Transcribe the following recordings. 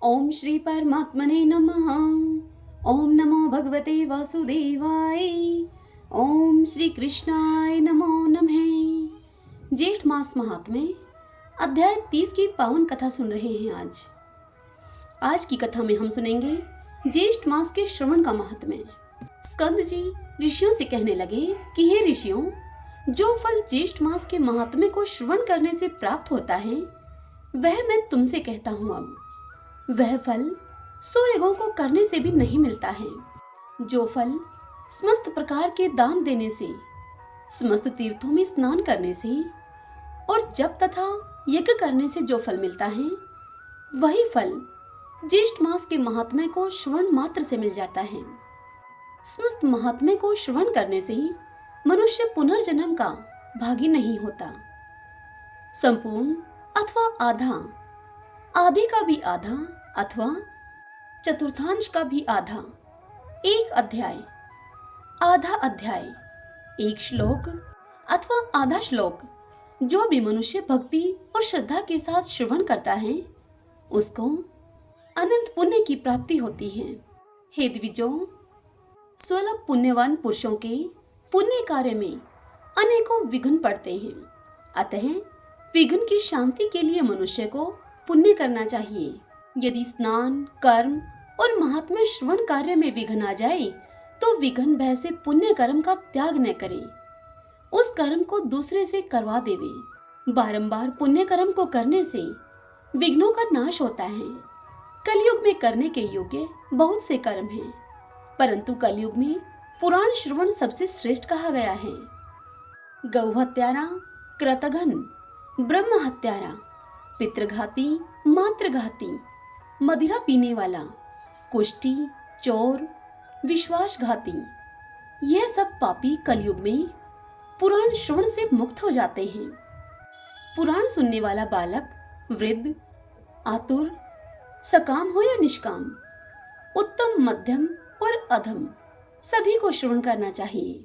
ओम श्री परमात्मने नमः। ओम नमो भगवते वासुदेवाय। ओम श्री कृष्णाय नमो नमः। जेठ मास महात्म्य अध्याय 30 की पावन कथा सुन रहे हैं। आज की कथा में हम सुनेंगे ज्येष्ठ मास के श्रवण का महात्म्य। स्कंद जी ऋषियों से कहने लगे कि हे ऋषियों, जो फल ज्येष्ठ मास के महात्म्य को श्रवण करने से प्राप्त होता है वह मैं तुमसे कहता हूँ। अब वह फल 100 यज्ञों को करने से भी नहीं मिलता है। जो फल समस्त प्रकार के दान देने से, समस्त तीर्थों में स्नान करने से और जप तथा यज्ञ करने से जो फल मिलता है, वही फल ज्येष्ठ मास के महात्म्य को श्रवण मात्र से मिल जाता है। समस्त महात्म्य को श्रवण करने से मनुष्य पुनर्जन्म का भागी नहीं होता। संपूर्ण अथवा आधा, आधे का भी आधा अथवा चतुर्थांश का भी आधा, एक अध्याय, आधा अध्याय, एक श्लोक अथवा आधा श्लोक जो भी मनुष्य भक्ति और श्रद्धा के साथ श्रवण करता है उसको अनंत पुण्य की प्राप्ति होती है। हे द्विजों, 16 पुण्यवान पुरुषों के पुण्य कार्य में अनेकों विघ्न पड़ते हैं। अतः विघ्न की शांति के लिए मनुष्य को पुण्य करना चाहिए। यदि स्नान, कर्म और महात्म्य श्रवण कार्य में विघ्न आ जाए तो विघ्न भय से पुण्य कर्म का त्याग न करे, उस कर्म को दूसरे से करवा देवे। बारंबार पुण्य कर्म को करने से विघ्नों का नाश होता है। कलयुग में करने के योग्य बहुत से कर्म हैं, परंतु कलयुग में पुराण श्रवण सबसे श्रेष्ठ कहा गया है। गौ हत्यारा, कृतघ्न, ब्रह्म हत्यारा, पितृघाती, मातृघाती, मदिरा पीने वाला, कुष्ठी, चोर, विश्वासघाती, यह सब पापी कलयुग में पुराण श्रवण से मुक्त हो जाते हैं। पुराण सुनने वाला बालक, वृद्ध, आतुर, सकाम हो या निष्काम, उत्तम, मध्यम और अधम सभी को श्रवण करना चाहिए।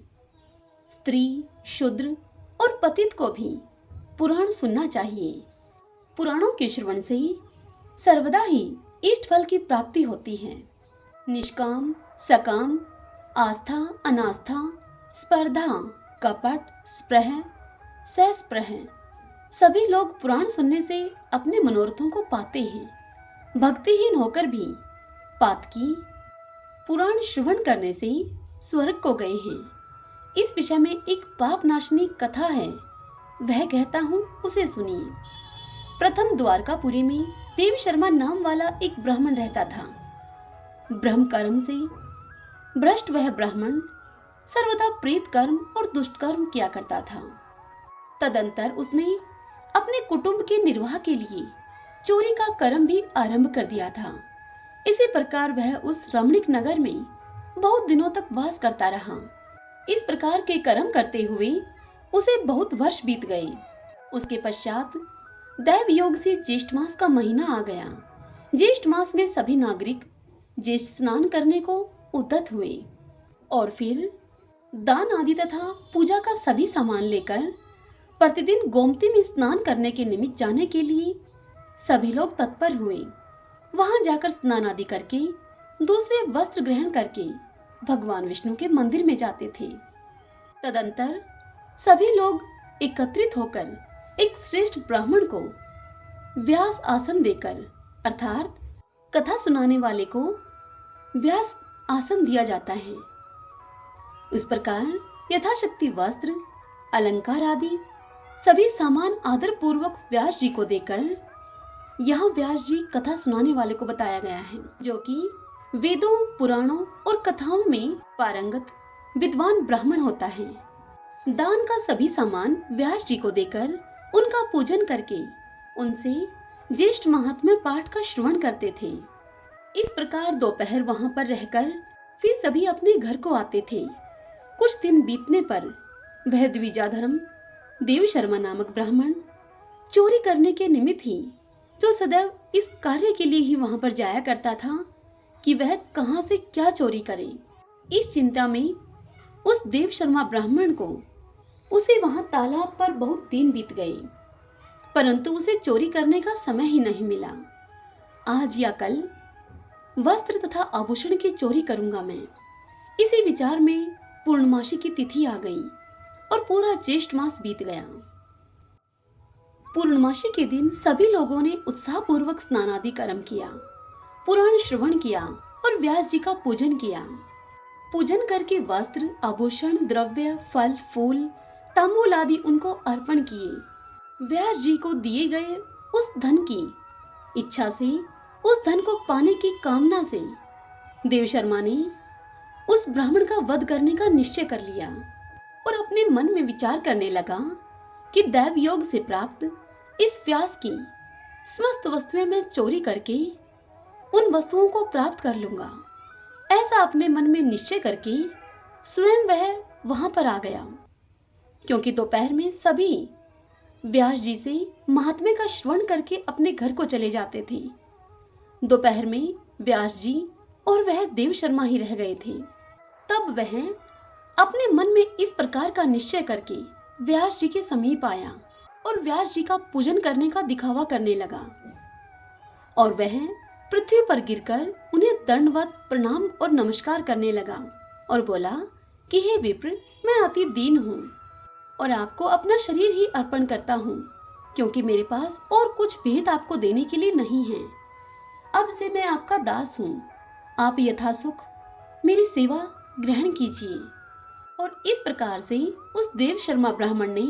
स्त्री, शूद्र और पतित को भी पुराण सुनना चाहिए। पुराणों के श्रवण से सर्वदा ही इष्ट फल की प्राप्ति होती है। निष्काम, सकाम, आस्था, अनास्था, स्पर्धा, कपट, स्पृह, सस्पृह सभी लोग पुराण सुनने से अपने मनोरथों को पाते हैं। भक्तिहीन होकर भी पातकी पुराण श्रवण करने से स्वर्ग को गए हैं। इस विषय में एक पाप नाशनी कथा है, वह कहता हूँ, उसे सुनिए। प्रथम द्वारकापुरी में देव शर्मा नाम वाला एक ब्राह्मण रहता था। ब्रह्म कर्म से भ्रष्ट वह ब्राह्मण सर्वदा प्रेत कर्म और दुष्ट कर्म किया करता था। तदंतर उसने अपने कुटुंब के निर्वाह के लिए चोरी का कर्म भी आरंभ कर दिया था। इसी प्रकार वह उस रमणीक नगर में बहुत दिनों तक वास करता रहा। इस प्रकार के कर्म करते हुए उसे बहुत वर्ष बीत गए। उसके पश्चात दैव योग से ज्येष्ठ मास का महीना आ गया। ज्येष्ठ मास में सभी नागरिक ज्येष्ठ स्नान करने को उद्यत हुए और फिर दान आदि तथा पूजा का सभी सामान लेकर प्रतिदिन गोमती में स्नान करने के निमित्त जाने के लिए सभी लोग तत्पर हुए। वहां जाकर स्नान आदि करके दूसरे वस्त्र ग्रहण करके भगवान विष्णु के मंदिर में जाते थे। तदंतर सभी लोग एकत्रित होकर एक श्रेष्ठ ब्राह्मण को व्यास आसन देकर, अर्थात कथा सुनाने वाले को व्यास आसन दिया जाता है। इस प्रकार यथाशक्ति वस्त्र, अलंकार आदि सभी सामान आदर पूर्वक व्यास जी को देकर, यहाँ व्यास जी कथा सुनाने वाले को बताया गया है, जो कि वेदों, पुराणों और कथाओं में पारंगत विद्वान ब्राह्मण होता है। दान का सभी सामान व्यास जी को देकर उनका पूजन करके उनसे ज्येष्ठ महात्म्य पाठ का श्रवण करते थे। इस प्रकार दोपहर वहां पर रहकर फिर सभी अपने घर को आते थे। कुछ दिन बीतने पर वह द्विजाधर्म देव शर्मा नामक ब्राह्मण चोरी करने के निमित्त ही, जो सदैव इस कार्य के लिए ही वहां पर जाया करता था कि वह कहां से क्या चोरी करे, इस चिंता में उस देव शर्मा ब्राह्मण को उसे वहां तालाब पर बहुत दिन बीत गए, परंतु उसे चोरी करने का समय ही नहीं मिला। आज या कल वस्त्र तथा आभूषण की चोरी करूंगा मैं। इसी विचार में पूर्णमासी की तिथि आ गई और पूरा ज्येष्ठ मास बीत गया। पूर्णमासी के दिन सभी लोगों ने उत्साहपूर्वक स्नानादि कर्म किया, पुराण श्रवण किया और व्यास जी का पूजन किया। पूजन करके वस्त्र, आभूषण, द्रव्य, फल, फूल, तांबूल आदि उनको अर्पण किए। व्यास जी को दिए गए उस धन की इच्छा से, उस धन को पाने की कामना से देव शर्मा ने उस ब्राह्मण का वध करने का निश्चय कर लिया और अपने मन में विचार करने लगा कि दैव योग से प्राप्त इस व्यास की समस्त वस्तुएं मैं चोरी करके उन वस्तुओं को प्राप्त कर लूंगा। ऐसा अपने मन में निश्चय करके स्वयं वह वहां पर आ गया, क्योंकि दोपहर में सभी व्यास जी से महात्म्य का श्रवण करके अपने घर को चले जाते थे। दोपहर में व्यास जी और वह देव शर्मा ही रह गए थे। तब वह अपने मन में इस प्रकार का निश्चय करके व्यास जी के समीप आया और व्यास जी का पूजन करने का दिखावा करने लगा। और वह पृथ्वी पर गिरकर उन्हें दंडवत प्रणाम और नमस्कार करने लगा और बोला कि हे विप्र, मैं अति दीन हूँ और आपको अपना शरीर ही अर्पण करता हूँ, क्योंकि मेरे पास और कुछ भेंट आपको देने के लिए नहीं है। अब से मैं आपका दास हूँ, आप यथासुख मेरी सेवा ग्रहण कीजिए। और इस प्रकार से उस देव शर्मा ब्राह्मण ने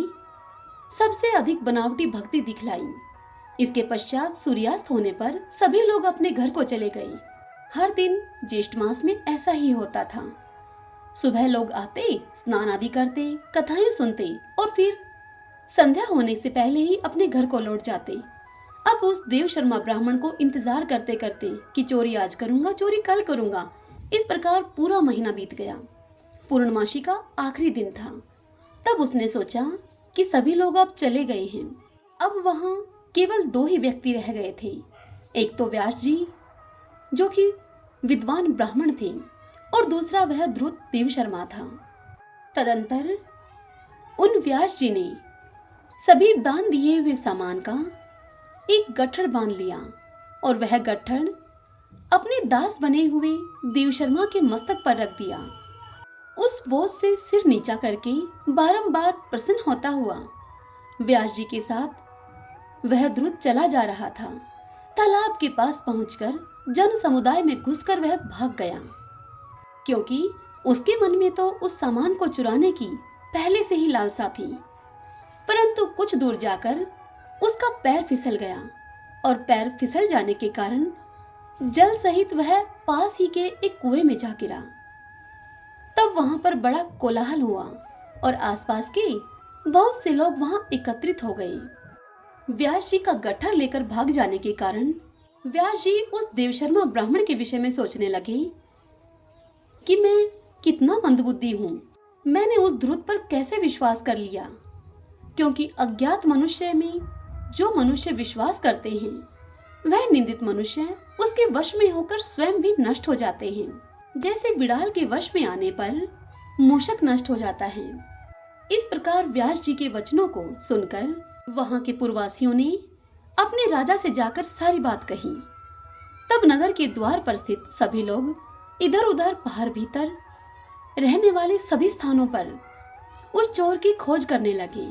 सबसे अधिक बनावटी भक्ति दिखलाई। इसके पश्चात सूर्यास्त होने पर सभी लोग अपने घर को चले गए। हर दिन ज्येष्ठ मास में ऐसा ही होता था। सुबह लोग आते, स्नान आदि करते, कथाएं सुनते और फिर संध्या होने से पहले ही अपने घर को लौट जाते। अब उस देव शर्मा ब्राह्मण को इंतजार करते करते कि चोरी आज करूंगा, चोरी कल करूंगा, इस प्रकार पूरा महीना बीत गया। पूर्णमासी का आखिरी दिन था। तब उसने सोचा कि सभी लोग अब चले गए हैं, अब वहां केवल दो ही व्यक्ति रह गए थे। एक तो व्यास जी जो कि विद्वान ब्राह्मण थे और दूसरा वह ध्रुत देव शर्मा था। तदंतर उन व्यास जी ने सभी दान दिए हुए सामान का एक गट्ठड़ बांध लिया और वह गट्ठड़ अपने दास बने हुए देव शर्मा के मस्तक पर रख दिया। उस बोझ से सिर नीचा करके बारंबार प्रसन्न होता हुआ व्यास जी के साथ वह द्रुत चला जा रहा था। तालाब के पास पहुंचकर जन समुदाय में घुसकर वह भाग गया, क्योंकि उसके मन में तो उस सामान को चुराने की पहले से ही लालसा थी। परंतु कुछ दूर जाकर उसका पैर फिसल गया और पैर फिसल जाने के कारण जल सहित वह पास ही के एक कुएं में जा गिरा। तब वहां पर बड़ा कोलाहल हुआ और आसपास के बहुत से लोग वहां एकत्रित हो गए। व्यास जी का गट्ठर लेकर भाग जाने के कारण व्यास जी उस देवशर्मा ब्राह्मण के विषय में सोचने लगे कि मैं कितना मंदबुद्धि हूं, मैंने उस ध्रुत पर कैसे विश्वास कर लिया। क्योंकि अज्ञात मनुष्य में जो मनुष्य विश्वास करते हैं वह निंदित मनुष्य उसके वश में होकर स्वयं भी नष्ट हो जाते हैं। जैसे बिड़ाल के वश में आने पर मूषक नष्ट हो जाता है। इस प्रकार व्यास जी के वचनों को सुनकर वहां के पुरवासियों ने अपने राजा से जाकर सारी बात कही। तब नगर के द्वार पर स्थित सभी लोग इधर उधर बाहर भीतर रहने वाले सभी स्थानों पर उस चोर की खोज करने लगे।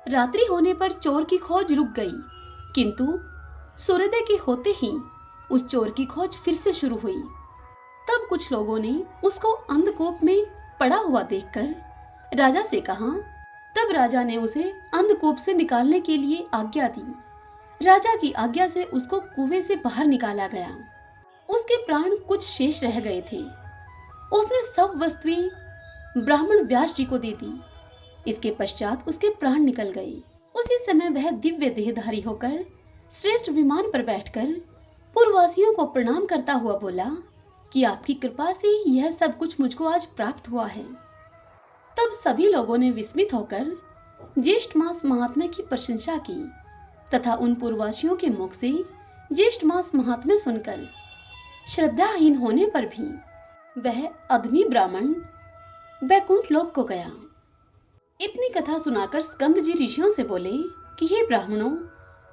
रात्रि होने पर चोर की खोज रुक गई, किंतु सूर्योदय के होते ही उस चोर की खोज फिर से शुरू हुई। तब कुछ लोगों ने उसको अंधकूप में पड़ा हुआ देखकर राजा से कहा। तब राजा ने उसे अंधकूप से निकालने के लिए आज्ञा दी। राजा की आज्ञा से उसको कुएं से बाहर निकाला गया। उसके प्राण कुछ शेष रह गए थे। उसने सब वस्तुएं ब्राह्मण व्यास जी को दे दी। इसके पश्चात उसके प्राण निकल गए। उसी समय वह दिव्य देहधारी होकर श्रेष्ठ विमान पर बैठकर पूर्ववासियों को प्रणाम करता हुआ बोला कि आपकी कृपा से यह सब कुछ मुझको आज प्राप्त हुआ है। तब सभी लोगों ने विस्मित होकर ज्येष्ठ मास महात्म्य की प्रशंसा की तथा उन पूर्ववासियों के मुख से ज्येष्ठ मास महात्म्य सुनकर श्रद्धाहीन होने पर भी वह अधमी ब्राह्मण वैकुंठ लोक को गया। इतनी कथा सुनाकर स्कंद जी ऋषियों से बोले कि हे ब्राह्मणों,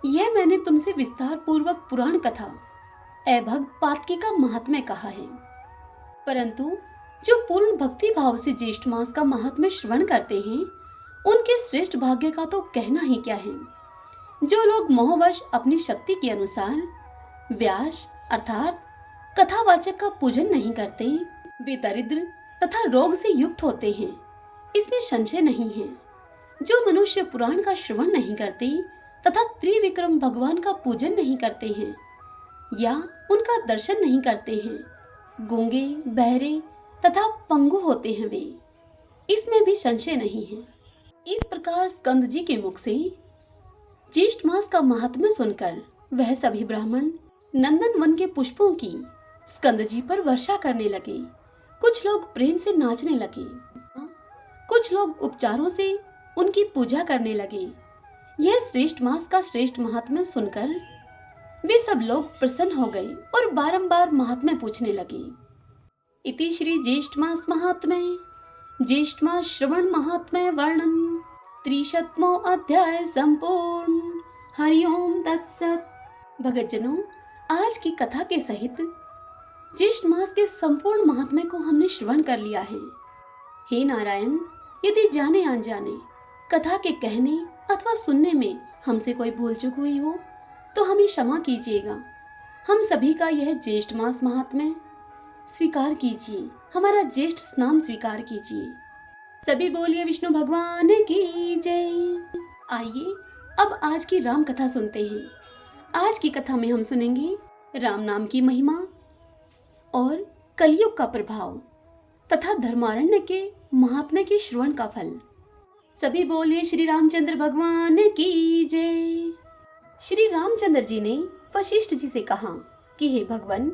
यह मैंने तुमसे विस्तार पूर्वक पुराण कथा अभक्त पातकी का महात्म्य कहा है, परंतु जो पूर्ण भक्ति भाव से ज्येष्ठ मास का महात्म्य श्रवण करते हैं उनके श्रेष्ठ भाग्य का तो कहना ही क्या है। जो लोग मोहवश अपनी शक्ति के अनुसार व्यास अर्थात कथावाचक का पूजन नहीं करते, वे दरिद्र तथा रोग से युक्त होते हैं, इसमें संशय नहीं है। जो मनुष्य पुराण का श्रवण नहीं करते तथा त्रिविक्रम भगवान का पूजन नहीं करते हैं या उनका दर्शन नहीं करते हैं, गूंगे बहरे तथा पंगु होते हैं वे, इसमें भी संशय नहीं है। इस प्रकार स्कंद जी के मुख से ज्येष्ठ मास का महात्म्य सुनकर वह सभी ब्राह्मण नंदन वन के पुष्पों की स्कंद जी पर वर्षा करने लगे। कुछ लोग प्रेम से नाचने लगे, कुछ लोग उपचारों से उनकी पूजा करने लगे। यह श्रेष्ठ मास का श्रेष्ठ महात्म्य सुनकर वे सब लोग प्रसन्न हो गए और बारंबार महात्म्य पूछने लगे। इति श्री ज्येष्ठ मास महात्म्य ज्येष्ठ मास श्रवण महात्म्य वर्णन 63वां अध्याय संपूर्ण। हरिओम तत्सत। भगतजनों, आज की कथा के सहित ज्येष्ठ मास के संपूर्ण महात्म्य को हमने श्रवण कर लिया है। हे नारायण, यदि जाने अनजाने कथा के कहने अथवा सुनने में हमसे कोई भूल चूक हुई हो तो हमें क्षमा कीजिएगा। हम सभी का यह ज्येष्ठ मास महात्म्य स्वीकार कीजिए, हमारा ज्येष्ठ स्नान स्वीकार कीजिए। सभी बोलिए विष्णु भगवान की जय। आइए अब आज की राम कथा सुनते हैं। आज की कथा में हम सुनेंगे राम नाम की महिमा और कलयुग का प्रभाव तथा धर्मारण्य के महात्म्य के श्रवण का फल। सभी बोलिए श्री रामचंद्र भगवान की जय। श्री रामचंद्र जी ने वशिष्ठ जी से कहा कि हे भगवान,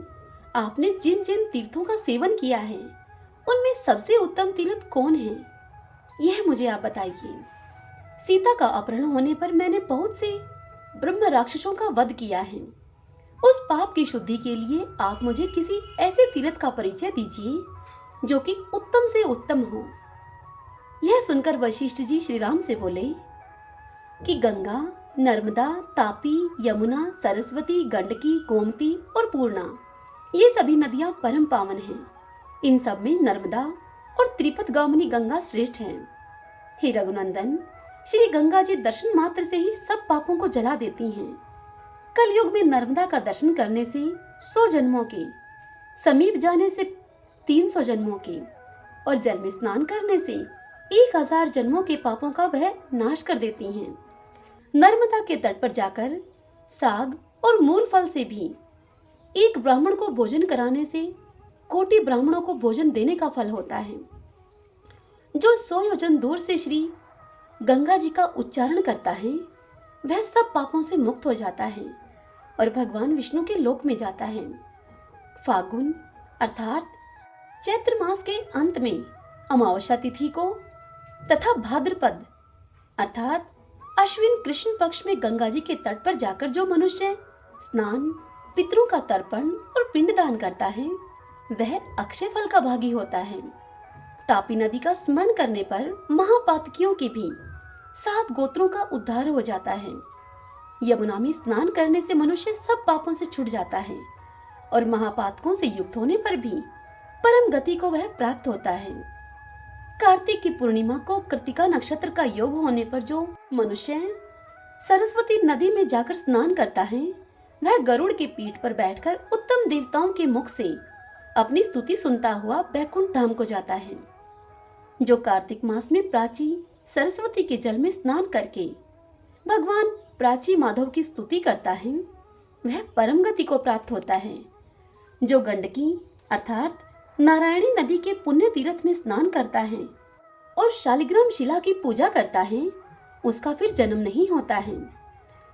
आपने जिन जिन तीर्थों का सेवन किया है उनमें सबसे उत्तम तीर्थ कौन है, यह मुझे आप बताइए। सीता का अपहरण होने पर मैंने बहुत से ब्रह्म राक्षसों का वध किया है। उस पाप की शुद्धि के लिए आप मुझे किसी ऐसे तीर्थ का परिचय दीजिए जो कि उत्तम से उत्तम हो। यह सुनकर वशिष्ठ जी श्री राम से बोले कि गंगा, नर्मदा, तापी, यमुना, सरस्वती, गंडकी, गोमती और पूर्णा, ये सभी नदियां परम पावन हैं। इन सब में नर्मदा और त्रिपथगामिनी गंगा श्रेष्ठ हैं। हे रघुनंदन, श्री गंगा जी दर्शन मात्र से ही सब पापों को जला देती हैं। कलयुग में नर्मदा का दर्शन करने से 100 जन्मों के, समीप जाने से 300 जन्मों के और जल में स्नान करने से 1000 जन्मों के पापों का वह नाश कर देती हैं। नर्मदा के तट पर जाकर साग और मूल फल से भी एक ब्राह्मण को भोजन कराने से कोटि ब्राह्मणों को भोजन देने का फल होता है। जो 100 योजन दूर से श्री गंगा जी का उच्चारण करता है वह सब पापों से मुक्त हो जाता है और भगवान विष्णु के लोक में जाता है। फागुन अर्थात चैत्र मास के अंत में अमावस्या तिथि को तथा भाद्रपद अर्थात अश्विन कृष्ण पक्ष में गंगा जी के तट पर जाकर जो मनुष्य स्नान, पितरों का तर्पण और पिंडदान करता है वह अक्षय फल का भागी होता है। तापी नदी का स्मरण करने पर महापातकियों के भी 7 गोत्रों का उद्धार हो जाता है। यमुना में स्नान करने से मनुष्य सब पापों से छूट जाता है और महापातकों से युक्त होने पर भी परम गति को वह प्राप्त होता है। कार्तिक की पूर्णिमा को कृतिका नक्षत्र का योग होने पर जो मनुष्य सरस्वती नदी में जाकर स्नान करता है वह गरुड़ की पीठ पर बैठकर उत्तम देवताओं के मुख से अपनी स्तुति सुनता हुआ बैकुंठ धाम को जाता है। जो कार्तिक मास में प्राची सरस्वती के जल में स्नान करके भगवान प्राची माधव की स्तुति करता है वह परम गति को प्राप्त होता है। जो गंडकी अर्थात नारायणी नदी के पुण्य तीर्थ में स्नान करता है और शालिग्राम शिला की पूजा करता है उसका फिर जन्म नहीं होता है।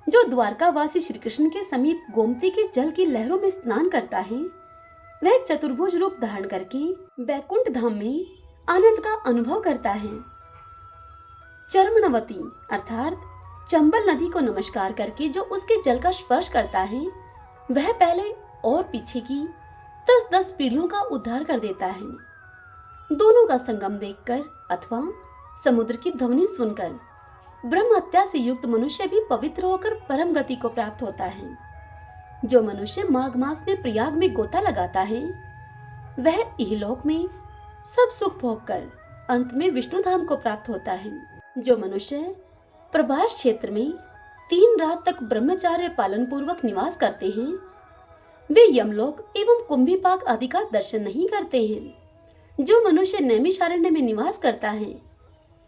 जो द्वारकावासी श्री कृष्ण के समीप गोमती के जल की लहरों में स्नान करता है वह चतुर्भुज रूप धारण करके बैकुंठ धाम में आनंद का अनुभव करता है। चर्मणवती अर्थात चंबल नदी को नमस्कार करके जो उसके जल का स्पर्श करता है वह पहले और पीछे की 10-10 पीढ़ियों का उद्धार कर देता है। दोनों का संगम देखकर अथवा समुद्र की ध्वनि सुनकर ब्रह्म हत्या से युक्त मनुष्य भी पवित्र होकर परम गति को प्राप्त होता है। जो मनुष्य माघ मास में प्रयाग में गोता लगाता है वह इहलोक में सब सुख भोग कर अंत में विष्णु धाम को प्राप्त होता है। जो मनुष्य प्रभास क्षेत्र में 3 रात तक ब्रह्मचार्य पालन पूर्वक निवास करते हैं वे यमलोक एवं कुंभीपाक आदि का दर्शन नहीं करते हैं। जो मनुष्य नैमिषारण्य में निवास करता है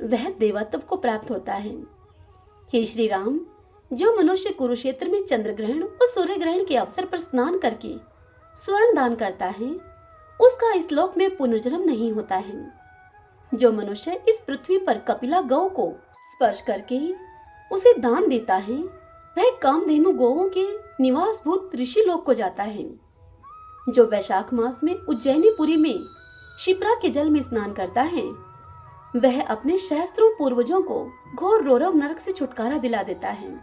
वह देवत्व को प्राप्त होता है। हे श्री राम, जो मनुष्य कुरुक्षेत्र में चंद्र ग्रहण और सूर्य ग्रहण के अवसर पर स्नान करके स्वर्ण दान करता है उसका इस लोक में पुनर्जन्म नहीं होता है। जो मनुष्य इस पृथ्वी पर कपिला गौ को स्पर्श करके उसे दान देता है वह कामधेनु गौओं के निवासभूत ऋषि लोक को जाता है। जो वैशाख मास में उज्जैनीपुरी में शिप्रा के जल में स्नान करता है वह अपने सहस्त्रों पूर्वजों को घोर रौरव नरक से छुटकारा दिला देता है।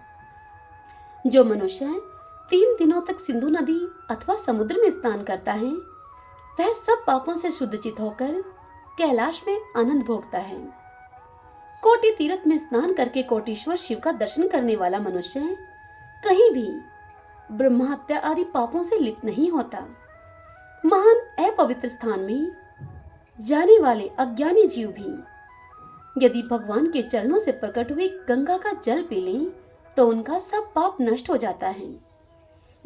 जो मनुष्य 3 दिनों तक सिंधु नदी अथवा समुद्र में स्नान करता है वह सब पापों से शुद्धचित होकर कैलाश में आनंद भोगता है। कोटि तीर्थ में स्नान करके कोटीश्वर शिव का दर्शन करने वाला मनुष्य कहीं भी ब्रह्महत्या आदि पापों से लिप्त नहीं होता। महान अपवित्र स्थान में जाने वाले अज्ञानी जीव भी यदि भगवान के चरणों से प्रकट हुई गंगा का जल पी लें तो उनका सब पाप नष्ट हो जाता है।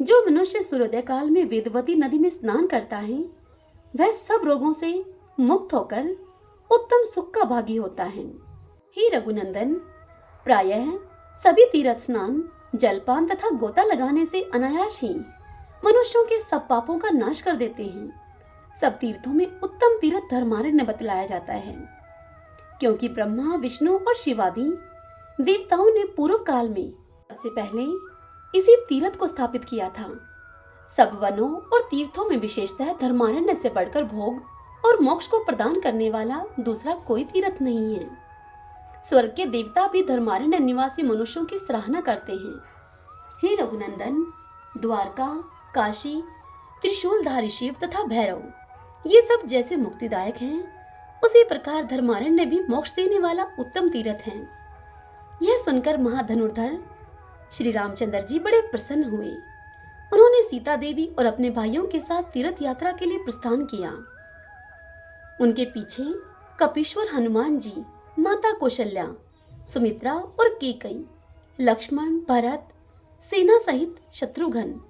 जो मनुष्य सूर्योदय काल में वेदवती नदी में स्नान करता है वह सब रोगों से मुक्त होकर उत्तम सुख का भागी होता है। हे रघुनंदन, प्रायः सभी तीर्थ स्नान, जलपान तथा गोता लगाने से अनायास ही मनुष्यों के सब पापों का नाश कर देते हैं। सब तीर्थों में उत्तम तीर्थ धर्मारण्य बतलाया जाता है, क्योंकि ब्रह्मा, विष्णु और शिवादि देवताओं ने पूर्व काल में सबसे पहले इसी तीर्थ को स्थापित किया था। सब वनों और तीर्थों में विशेषतः धर्मारण्य से बढ़कर भोग और मोक्ष को प्रदान करने वाला दूसरा कोई तीर्थ नहीं है। स्वर्ग के देवता भी धर्मारण्य निवासी मनुष्यों की सराहना करते हैं। हे रघुनंदन, द्वारका, काशी, त्रिशूलधारी शिव तथा भैरव ये सब जैसे मुक्तिदायक हैं उसी प्रकार धर्मारण्य भी मोक्ष देने वाला उत्तम तीर्थ है। यह सुनकर महाधनुर्धर श्री रामचंद्र जी बड़े प्रसन्न हुए। उन्होंने सीता देवी और अपने भाइयों के साथ तीर्थ यात्रा के लिए प्रस्थान किया। उनके पीछे कपीश्वर हनुमान जी, माता कौशल्या, सुमित्रा और केकई, लक्ष्मण, भरत, सेना सहित शत्रुघ्न,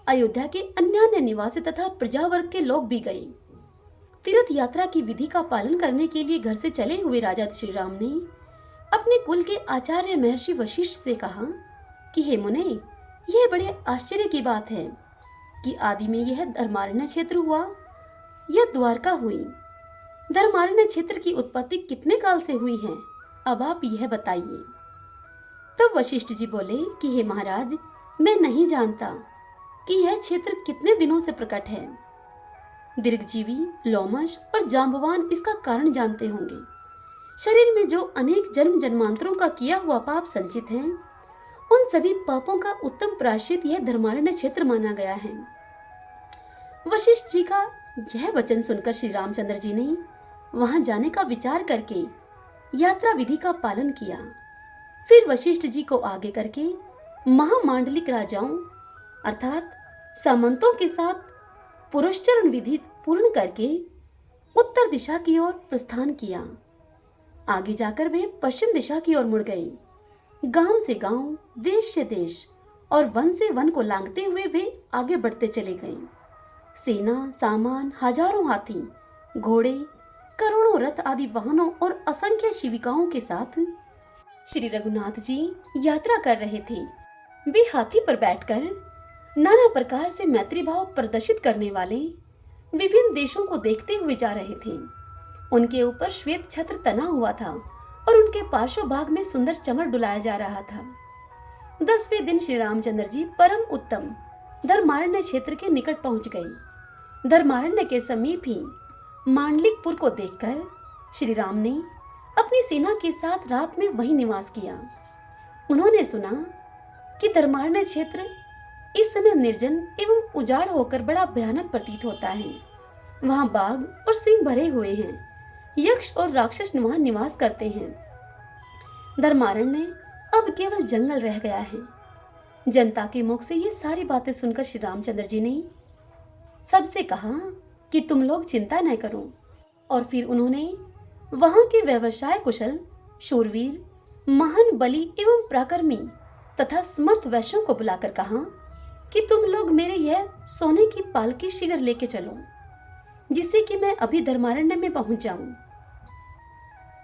अयोध्या के अन्य निवासी तथा प्रजावर्ग के लोग भी गए। तीर्थ यात्रा की विधि का पालन करने के लिए घर से चले हुए राजा श्री राम ने अपने कुल के आचार्य महर्षि वशिष्ठ से कहा कि हे मुने, यह बड़े आश्चर्य की बात है कि आदि में यह धर्मारण्य क्षेत्र हुआ, यह द्वारका हुई। धर्मारण्य क्षेत्र की उत्पत्ति कितने काल से हुई है, अब आप यह बताइए। तब वशिष्ठ जी बोले कि हे महाराज, मैं नहीं जानता कि यह क्षेत्र कितने दिनों से प्रकट है। दीर्घजीवी, लोमश और जांबवान इसका कारण जानते होंगे। शरीर में जो अनेक जन्म जन्मांतरों का किया हुआ पाप संचित है उन सभी पापों का उत्तम प्रायश्चित यह धर्मारण्य क्षेत्र माना गया है। वशिष्ठ जी का यह वचन सुनकर श्री रामचंद्र जी ने वहां जाने का विचार करके यात्रा विधि का पालन किया। फिर वशिष्ठ जी को आगे करके महामांडलिक राजाओं अर्थात सामंतों के साथ पुरस्चरण विधि पूर्ण करके उत्तर दिशा की ओर प्रस्थान किया। आगे जाकर वे पश्चिम दिशा की ओर मुड़ गए। गांव से गांव, देश से देश और वन से वन को लांघते हुए वे आगे बढ़ते चले गए। सेना, सामान, हजारों हाथी, घोड़े, करोड़ों रथ आदि वाहनों और असंख्य शिविकाओं के साथ श्री रघुनाथ जी यात्रा कर रहे थे। वे हाथी पर बैठकर नाना प्रकार से मैत्री भाव प्रदर्शित करने वाले विभिन्न देशों को देखते हुए जा रहे थे। उनके ऊपर श्वेत छत्र तना हुआ था और उनके पार्श्व भाग में सुंदर चमर डुलाया जा रहा था। 10वें दिन श्री रामचंद्र जी परम उत्तम धर्मारण्य क्षेत्र के निकट पहुंच गए। धर्मारण्य के समीप ही मांडलिकपुर को देखकर श्री राम ने अपनी सेना के साथ रात में वहीं निवास किया। उन्होंने सुना कि धर्मारण्य क्षेत्र इस समय निर्जन एवं उजाड़ होकर बड़ा भयानक प्रतीत होता है। वहां बाघ और सिंह भरे हुए हैं। यक्ष और राक्षस वहां निवास करते हैं। धर्मारण्य अब केवल जंगल रह गया है। जनता के मुख से ये सारी बातें सुनकर श्री रामचंद्र जी ने सबसे कहा कि तुम लोग चिंता न करो, और फिर उन्होंने वहां के व्यवसाय कुशल, शूरवीर, महान बली एवं पराक्रमी तथा समर्थ वैश्यों को बुलाकर कहा कि तुम लोग मेरे यह सोने की पालकी शीघ्र लेके चलो, जिससे कि मैं अभी धर्मारण्य में पहुंच जाऊं।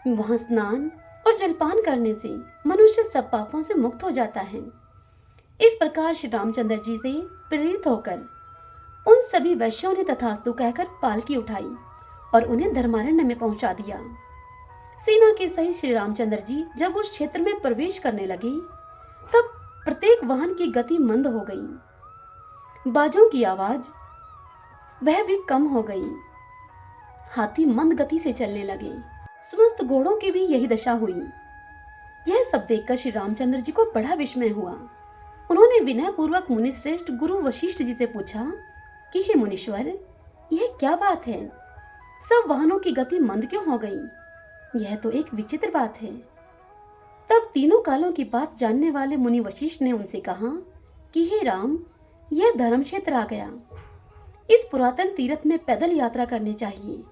वहां स्नान और जलपान करने से मनुष्य सब पापों से मुक्त हो जाता है। इस प्रकार श्री रामचंद्र जी से प्रेरित होकर उन सभी वैश्यों ने तथास्तु कहकर पालकी उठाई और उन्हें धर्मारण्य में पहुंचा दिया। सेना के सहित श्री रामचंद्र जी जब उस क्षेत्र में प्रवेश करने लगे, तब प्रत्येक वाहन की गति मंद हो गई, बाजों की आवाज वह भी कम हो गई, हाथी मंद गति से चलने लगे, समस्त घोड़ों की भी यही दशा हुई। यह सब देखकर श्री रामचंद्र जी को बड़ा विस्मय हुआ। उन्होंने विनय पूर्वक मुनिश्रेष्ठ गुरु वशिष्ठ जी से पूछा कि हे मुनीश्वर, यह क्या बात है? सब वाहनों की गति मंद क्यों हो गई? यह तो एक विचित्र बात है। तब तीनों कालों की बात जानने वाले मुनि वशिष्ठ ने उनसे कहा कि हे राम, यह धर्म क्षेत्र आ गया। इस पुरातन तीर्थ में पैदल यात्रा करनी चाहिए।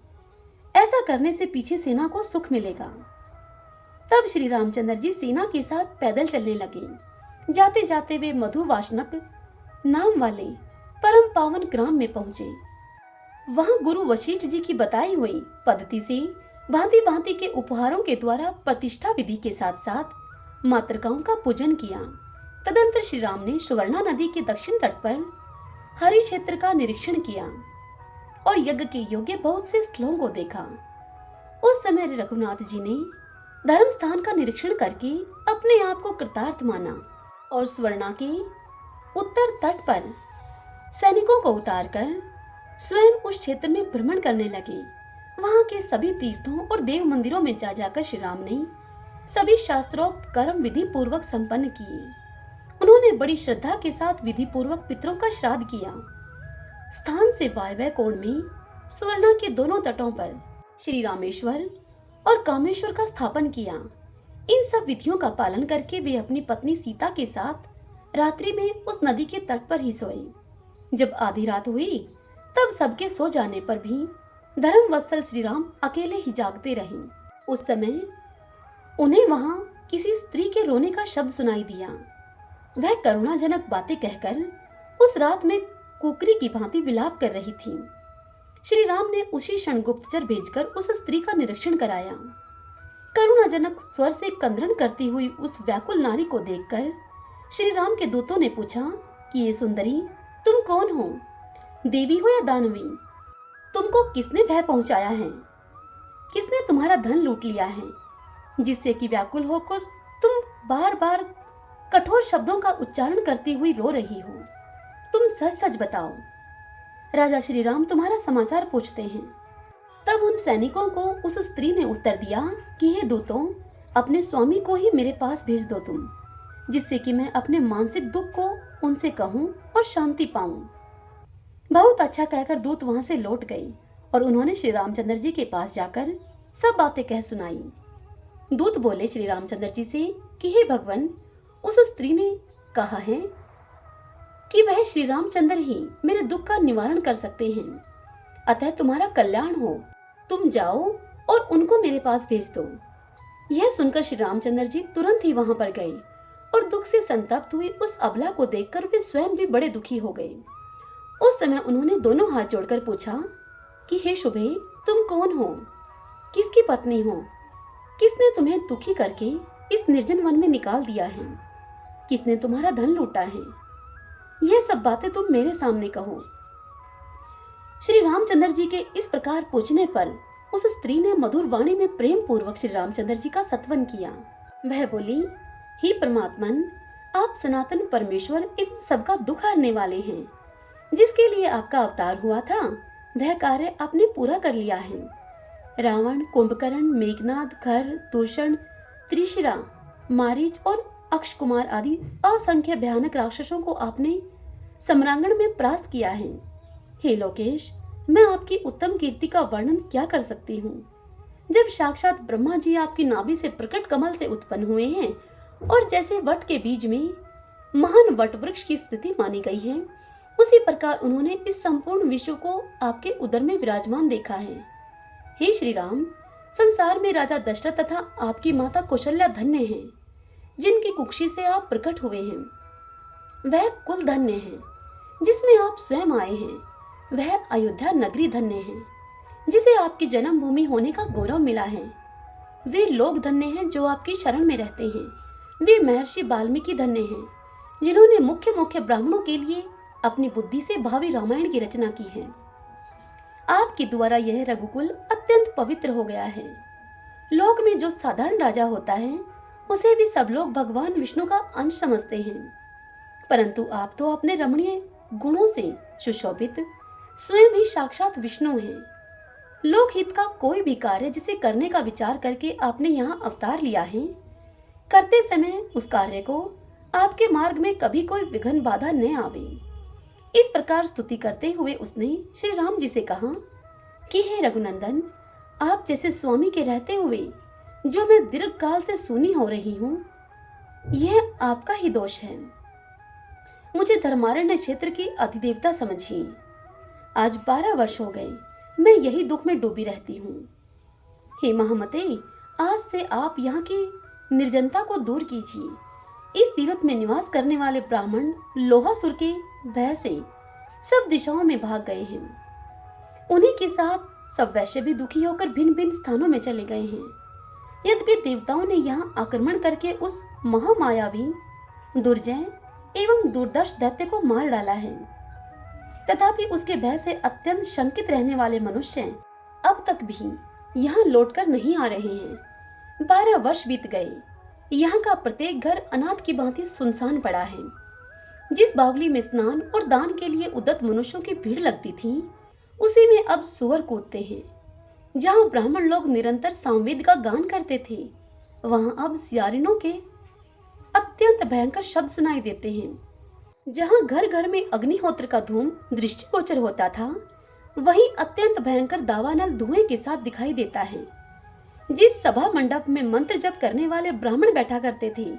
ऐसा करने से पीछे सेना को सुख मिलेगा। तब श्री रामचंद्र जी सेना के साथ पैदल चलने लगे। जाते जाते वे मधुवासनक नाम वाले परम पावन ग्राम में पहुंचे। वहां गुरु वशिष्ठ जी की बताई हुई पद्धति से भांति भांति के उपहारों के द्वारा प्रतिष्ठा विधि के साथ साथ मातृकाओं का पूजन किया। तदंतर श्री राम ने सुवर्णा नदी के दक्षिण तट पर हरि क्षेत्र का निरीक्षण किया और यज्ञ के योग्य बहुत से स्थलों को देखा। उस समय रघुनाथ जी ने धर्म स्थान का निरीक्षण करके अपने आप को कृतार्थ माना और सुवर्णा के उत्तर तट पर सैनिकों को उतारकर स्वयं उस क्षेत्र में भ्रमण करने लगे। वहां के सभी तीर्थों और देव मंदिरों में जा जाकर श्री राम ने सभी शास्त्रोक्त कर्म विधि पूर्वक संपन्न किए। उन्होंने बड़ी श्रद्धा के साथ विधि पूर्वक पितरों का श्राद्ध किया। स्थान से वायव्य कोण में सुवर्णा के दोनों तटों पर श्री रामेश्वर और कामेश्वर का स्थापन किया। इन सब विधियों का पालन करके वे अपनी पत्नी सीता के साथ रात्रि में उस नदी के तट पर ही सोए। जब आधी रात हुई, तब सबके सो जाने पर भी धर्म वत्सल श्री राम अकेले ही जागते रहे। उस समय उन्हें वहां किसी स्त्री के रोने का शब्द सुनाई दिया। वह करुणाजनक बातें कहकर उस रात में कुकरी की भांति विलाप कर रही थी। श्री राम ने उसी क्षण गुप्तचर भेजकर उस स्त्री का निरीक्षण कराया। करुणाजनक स्वर से कंदरण करती हुई उस व्याकुल नारी को देखकर श्री राम के दूतों ने पूछा कि ये सुंदरी, तुम कौन हो? देवी हो या दानवी? तुमको किसने भय पहुंचाया है? किसने तुम्हारा धन लूट लिया है, जिससे कि व्याकुल होकर तुम बार बार कठोर शब्दों का उच्चारण करती हुई रो रही हो? तुम सच सच बताओ। राजा श्री राम तुम्हारा समाचार पूछते हैं। तब उन सैनिकों को उस स्त्री ने उत्तर दिया कि हे दूतों, अपने स्वामी को ही मेरे पास भेज दो तुम, जिससे कि मैं अपने मानसिक दुख को उनसे कहूं और शांति पाऊं। बहुत अच्छा कहकर दूत वहां से लौट गए और उन्होंने श्री रामचंद्र जी के पास जाकर सब बातें कह सुनाई। दूत बोले श्री रामचंद्र जी से कि हे भगवान, उस स्त्री ने कहा है कि वह श्री रामचंद्र ही मेरे दुख का निवारण कर सकते हैं, अतः तुम्हारा कल्याण हो। तुम जाओ और उनको मेरे पास भेज दो। यह सुनकर श्री रामचंद्र जी तुरंत ही वहां पर गए और दुख से संतप्त हुई उस अबला को देखकर वे स्वयं भी बड़े दुखी हो गए। उस समय उन्होंने दोनों हाथ जोड़कर पूछा कि हे शुभे, तुम कौन हो? किसकी पत्नी हो? किसने तुम्हें दुखी करके इस निर्जन वन में निकाल दिया है? किसने तुम्हारा धन लूटा है? यह सब बातें तुम मेरे सामने कहो। श्री रामचंद्र जी के इस प्रकार पूछने पर उस स्त्री ने मधुर वाणी में प्रेम पूर्वक श्री रामचंद्र जी का सत्वन किया। वह बोली, हे परमात्मन, आप सनातन परमेश्वर एवं सबका दुख हरने वाले हैं। जिसके लिए आपका अवतार हुआ था, वह कार्य आपने पूरा कर लिया है। रावण, कुंभकर्ण, मेघनाद, खर, दूषण, त्रिशिरा, मारीच और अक्षकुमार आदि असंख्य भयानक राक्षसों को आपने सम्रांगण में परास्त किया है। हे लोकेश, मैं आपकी उत्तम कीर्ति का वर्णन क्या कर सकती हूँ। जब साक्षात ब्रह्मा जी आपकी नाभि से प्रकट कमल से उत्पन्न हुए हैं और जैसे वट के बीज में महान वटवृक्ष की स्थिति मानी गई है, उसी प्रकार उन्होंने इस संपूर्ण विश्व को आपके उदर में विराजमान देखा है। हे श्री राम, संसार में राजा दशरथ तथा आपकी माता कौशल्या धन्य हैं, जिनकी कुक्षी से आप प्रकट हुए हैं। वह कुल धन्य है जिसमें आप स्वयं आए हैं। वह अयोध्या नगरी धन्य है, जिसे आपकी जन्मभूमि होने का गौरव मिला है। वे लोग धन्य हैं जो आपकी शरण में रहते हैं। वे महर्षि वाल्मीकि धन्य हैं, जिन्होंने मुख्य मुख्य ब्राह्मणों के लिए अपनी बुद्धि से भावी रामायण की रचना की है। आपके द्वारा यह रघुकुल अत्यंत पवित्र हो गया है। लोक में जो साधारण राजा होता है, उसे भी सब लोग भगवान विष्णु का अंश समझते हैं, परंतु आप तो अपने रमणीय गुणों से सुशोभित स्वयं ही साक्षात विष्णु हैं। लोकहित का कोई भी कार्य जिसे करने का विचार करके आपने यहाँ अवतार लिया है, करते समय उस कार्य को आपके मार्ग में कभी कोई विघ्न बाधा न आवे। इस प्रकार स्तुति करते हुए उसने श्री राम जी से कहा कि हे रघुनंदन, आप जैसे स्वामी के रहते हुए जो मैं दीर्घ काल से सुनी हो रही हूँ, यह आपका ही दोष है। मुझे धर्मारण्य क्षेत्र की अधिदेवता समझिए। आज 12 वर्ष हो गए मैं यही दुख में डूबी रहती हूँ। हे महामते, आज से आप यहाँ की निर्जनता को दूर कीजिए। इस तीर्थ में निवास करने वाले ब्राह्मण लोहासुर के भय से सब दिशाओं में भाग गए हैं। उन्हीं के साथ सब वैश्य भी दुखी होकर भिन्न भिन्न स्थानों में चले गए हैं। यद्यपि देवताओं ने यहाँ आक्रमण करके उस महामायावी, दुर्जय एवं दुर्दर्श दैत्य को मार डाला है, तथापि उसके भय से अत्यंत शंकित रहने वाले मनुष्य अब तक भी यहाँ लौटकर नहीं आ रहे हैं। 12 वर्ष बीत गए। यहाँ का प्रत्येक घर अनाथ की भांति सुनसान पड़ा है। जिस बावली में स्नान और दान के लिए उद्यत मनुष्यों की भीड़ लगती थी, उसी में अब सुअर कूदते हैं। जहाँ ब्राह्मण लोग निरंतर सामवेद का गान करते थे, वहाँ अब सियारिनों के अत्यंत भयंकर शब्द सुनाई देते हैं। जहाँ घर घर में अग्निहोत्र का धूम दृष्टिगोचर होता था, वहीं अत्यंत भयंकर दावानल धुएं के साथ दिखाई देता है। जिस सभा मंडप में मंत्र जप करने वाले ब्राह्मण बैठा करते थे,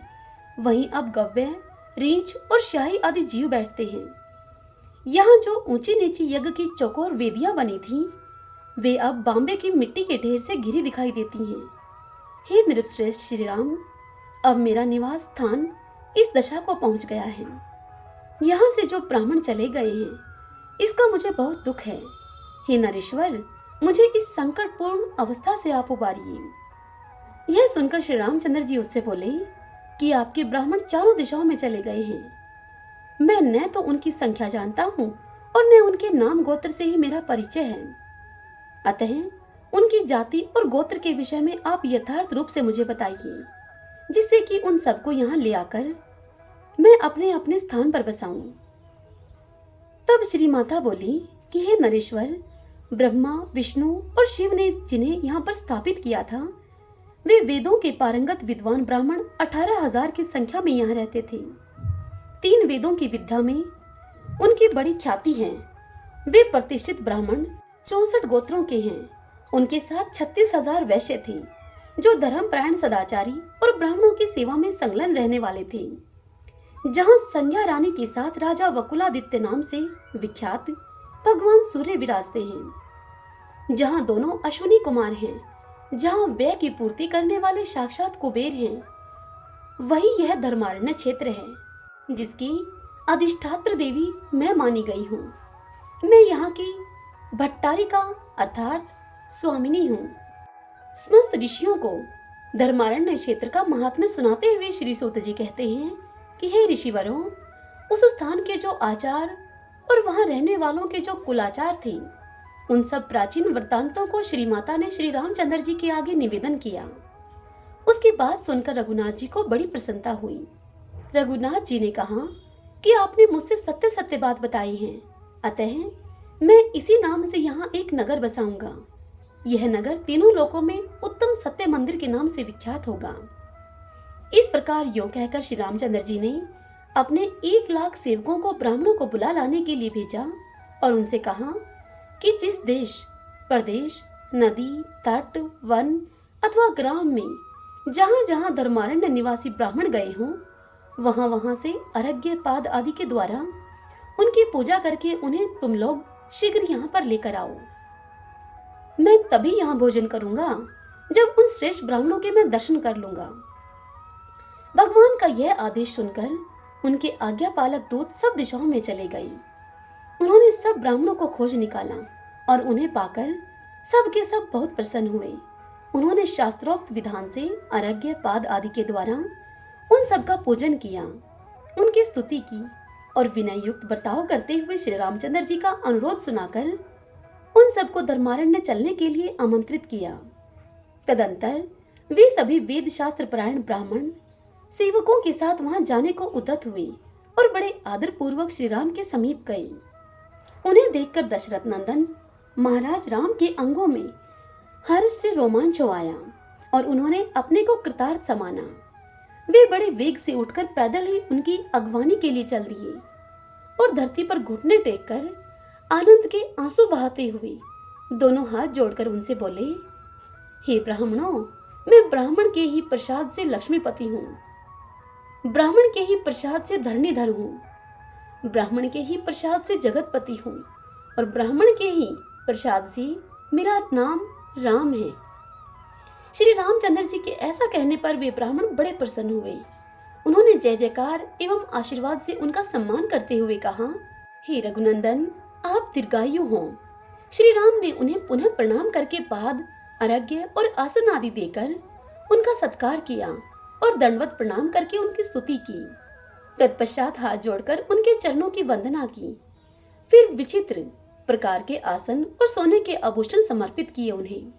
वहीं अब गव्य, रींछ और शाही आदि जीव बैठते हैं। यहाँ जो ऊंची नीची यज्ञ की चौकोर वेदियां बनी थी, वे अब बांबे की मिट्टी के ढेर से घिरी दिखाई देती हैं। हे नृपश्रेष्ठ श्री राम, अब मेरा निवास स्थान इस दशा को पहुंच गया है। यहाँ से जो ब्राह्मण चले गए हैं, इसका मुझे बहुत दुख है। हे नरेश्वर, मुझे इस संकटपूर्ण अवस्था से आप उबारिए। यह सुनकर श्री रामचंद्र जी उससे बोले कि आपके ब्राह्मण चारों दिशाओं में चले गए हैं। मैं न तो उनकी संख्या जानता हूँ और न उनके नाम गोत्र से ही मेरा परिचय है। अतः उनकी जाति और गोत्र के विषय में आप यथार्थ रूप से मुझे बताइए, जिससे कि उन सबको यहाँ ले आकर मैं अपने अपने स्थान पर बसाऊं। तब श्री माता बोली कि हे नरेश्वर, ब्रह्मा, विष्णु और शिव ने जिन्हें यहाँ पर स्थापित किया था, वे वेदों के पारंगत विद्वान ब्राह्मण 18,000 की संख्या में यहाँ रहते थे। 3 वेदों की विद्या में उनकी बड़ी ख्याति है। वे प्रतिष्ठित ब्राह्मण 64 गोत्रों के हैं। उनके साथ 36,000 वैश्य थे, जो धर्मपरायण, सदाचारी और ब्राह्मणों की सेवा में संलग्न रहने वाले थे। जहाँ संज्ञा रानी के साथ राजा वकुलादित्य नाम से विख्यात भगवान सूर्य विराजते हैं। जहाँ दोनों अश्विनी कुमार हैं, जहाँ व्यय की पूर्ति करने वाले साक्षात कुबेर हैं, वही यह धर्मारण्य क्षेत्र है, जिसकी अधिष्ठात्र देवी मैं मानी गई हूँ। मैं यहाँ की भट्टारिका अर्थात स्वामिनी हूँ। समस्त ऋषियों को धर्मारण्य क्षेत्र का महात्म्य सुनाते हुए श्री सूत जी कहते हैं कि हे ऋषिवरों, उस स्थान के जो आचार और वहां रहने वालों के जो कुलाचार थे, उन सब प्राचीन वृत्तांतों को श्री माता ने श्री रामचंद्र जी के आगे निवेदन किया। उसकी बात सुनकर रघुनाथ जी को बड़ी प्रसन्नता हुई। रघुनाथ जी ने कहा कि आपने मुझसे सत्य सत्य बात बताई है, अतः मैं इसी नाम से यहाँ एक नगर बसाऊंगा। यह नगर तीनों लोकों में उत्तम सत्य मंदिर के नाम से विख्यात होगा। इस प्रकार यों कहकर श्री रामचंद्र जी ने अपने 1 लाख सेवकों को ब्राह्मणों को बुला लाने के लिए भेजा और उनसे कहा कि जिस देश, प्रदेश, नदी, तट, वन अथवा ग्राम में जहाँ जहाँ धर्मारण्य निवासी ब्राह्मण गए हों, वहां वहां से अर्घ्य पाद आदि के द्वारा उनकी पूजा करके उन्हें तुम लोग शीघ्र यहाँ पर लेकर आओ। मैं तभी यहाँ भोजन करूंगा जब उन श्रेष्ठ ब्राह्मणों के मैं दर्शन कर लूंगा। भगवान का यह आदेश सुनकर उनके आज्ञा पालक दूत सब दिशाओं में चले गए। उन्होंने सब ब्राह्मणों को खोज निकाला और उन्हें पाकर सब के सब बहुत प्रसन्न हुए। उन्होंने शास्त्रोक्त विधान से अर्घ्य पाद आदि के द्वारा उन सब का पूजन किया, उनकी स्तुति की और विनय युक्त बर्ताव करते हुए श्री रामचंद्र जी का अनुरोध सुनाकर उन सबको धर्मारण्य चलने के लिए आमंत्रित किया। तदंतर वे सभी वेद शास्त्र परायण ब्राह्मण सेवकों के साथ वहां जाने को उद्यत हुए और बड़े आदर पूर्वक श्री राम के समीप गए। उन्हें देखकर दशरथ नंदन महाराज राम के अंगों में हर्ष से रोमांच आया और उन्होंने अपने को कृतार्थ समाना। वे बड़े वेग से उठकर पैदल ही उनकी अगवानी के लिए चल दिए और धरती पर घुटने टेककर आनंद के आंसू बहाते हुए दोनों हाथ जोड़कर उनसे बोले, हे ब्राह्मणों, मैं ब्राह्मण के ही प्रसाद से लक्ष्मीपति हूँ, ब्राह्मण के ही प्रसाद से धरणीधर हूँ, ब्राह्मण के ही प्रसाद से जगतपति हूँ और ब्राह्मण के ही प्रसाद से मेरा नाम राम है। श्री रामचंद्र जी के ऐसा कहने पर वे ब्राह्मण बड़े प्रसन्न हुए। उन्होंने जय जयकार एवं आशीर्वाद से उनका सम्मान करते हुए कहा, हे रघुनंदन, आप दीर्घायु हों। श्री राम ने उन्हें पुनः प्रणाम करके पाद अर्घ्य और आसन आदि देकर उनका सत्कार किया और दंडवत प्रणाम करके उनकी स्तुति की। तत्पश्चात हाथ जोड़कर उनके चरणों की वंदना की। फिर विचित्र प्रकार के आसन और सोने के आभूषण समर्पित किए। उन्हें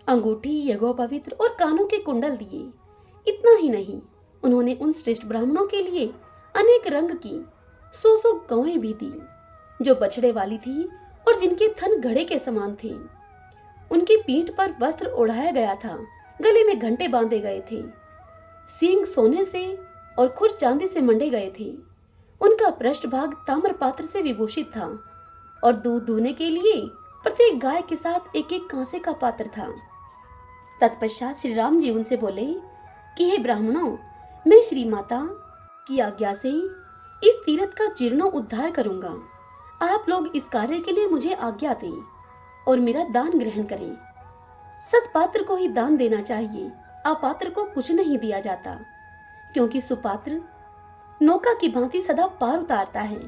अंगूठी, यज्ञोपवीत्र और कानों के कुंडल दिए। इतना ही नहीं, उन्होंने उन श्रेष्ठ ब्राह्मणों के लिए अनेक रंग की 100 गौएं भी दी, जो बछड़े वाली थी और जिनके थन घड़े के समान थे। उनकी पीठ पर वस्त्र ओढ़ाया गया था, गले में घंटे बांधे गए थे, सींग सोने से और खुर चांदी से मंडे गए थे। उनका पृष्ठभाग ताम्र पात्र से विभूषित था और दूध दूहने के लिए प्रत्येक गाय के साथ एक एक कांसे का पात्र था। तत्पश्चात श्री राम जी उनसे बोले कि हे ब्राह्मणों, मैं श्री माता की आज्ञा से इस तीर्थ का जीर्णो उद्धार करूंगा। आप लोग इस कार्य के लिए मुझे आज्ञा दें और मेरा दान ग्रहण करें। सत्पात्र को ही दान देना चाहिए, अपात्र को कुछ नहीं दिया जाता, क्योंकि सुपात्र नौका की भांति सदा पार उतारता है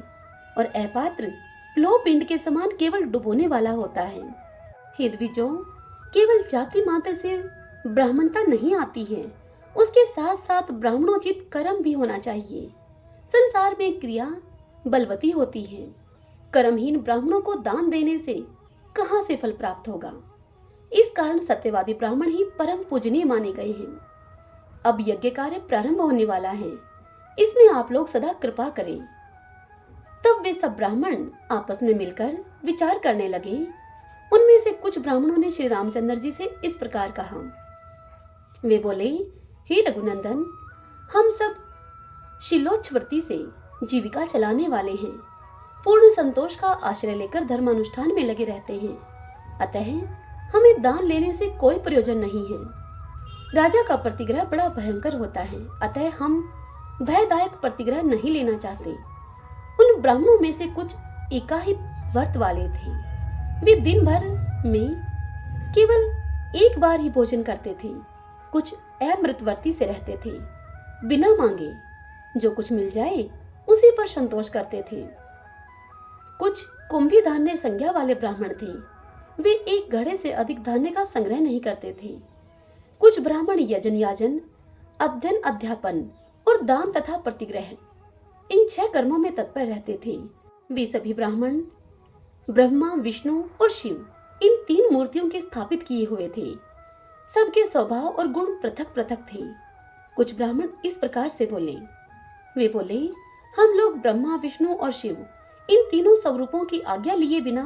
और अपात्र लोह पिंड के समान केवल डुबोने वाला होता है। हे द्विजों, केवल जाति मात्र से ब्राह्मणता नहीं आती है, उसके साथ साथ ब्राह्मणोचित कर्म भी होना चाहिए। संसार में क्रिया बलवती होती है, कर्महीन ब्राह्मणों को दान देने से कहां से फल प्राप्त होगा। इस कारण सत्यवादी ब्राह्मण ही परम पूजनीय माने गए हैं। अब यज्ञ कार्य प्रारंभ होने वाला है, इसमें आप लोग सदा कृपा करें। तब वे सब ब्राह्मण आपस में मिलकर विचार करने लगे। उनमें से कुछ ब्राह्मणों ने श्री रामचंद्र जी से इस प्रकार कहा। वे बोले, हे रघुनंदन, हम सब शिलोच्छवर्ती से जीविका चलाने वाले हैं, पूर्ण संतोष का आश्रय लेकर धर्मानुष्ठान में लगे रहते हैं, अतः हमें दान लेने से कोई प्रयोजन नहीं है। राजा का प्रतिग्रह बड़ा भयंकर होता है, अतः हम भयदायक प्रतिग्रह नहीं लेना चाहते। उन ब्राह्मणों में से कुछ एकाहित व्रत वाले थे। वे दिन भर में केवल एक बार ही भोजन करते थे। कुछ अमृतवर्ती से रहते थे, बिना मांगे जो कुछ मिल जाए उसी पर संतोष करते थे। कुछ कुंभी धान्य संज्ञा वाले ब्राह्मण थे, वे एक घड़े से अधिक धान्य का संग्रह नहीं करते थे। कुछ ब्राह्मण यजन याजन, अध्ययन अध्यापन और दान तथा प्रतिग्रह, इन 6 कर्मों में तत्पर रहते थे। वे सभी ब्राह्मण ब्रह्मा, विष्णु और शिव, इन 3 मूर्तियों के स्थापित किए हुए थे। सबके स्वभाव और गुण पृथक पृथक थे। कुछ ब्राह्मण इस प्रकार से बोले, वे बोले, हम लोग ब्रह्मा, विष्णु और शिव, इन तीनों स्वरूपों की आज्ञा लिए बिना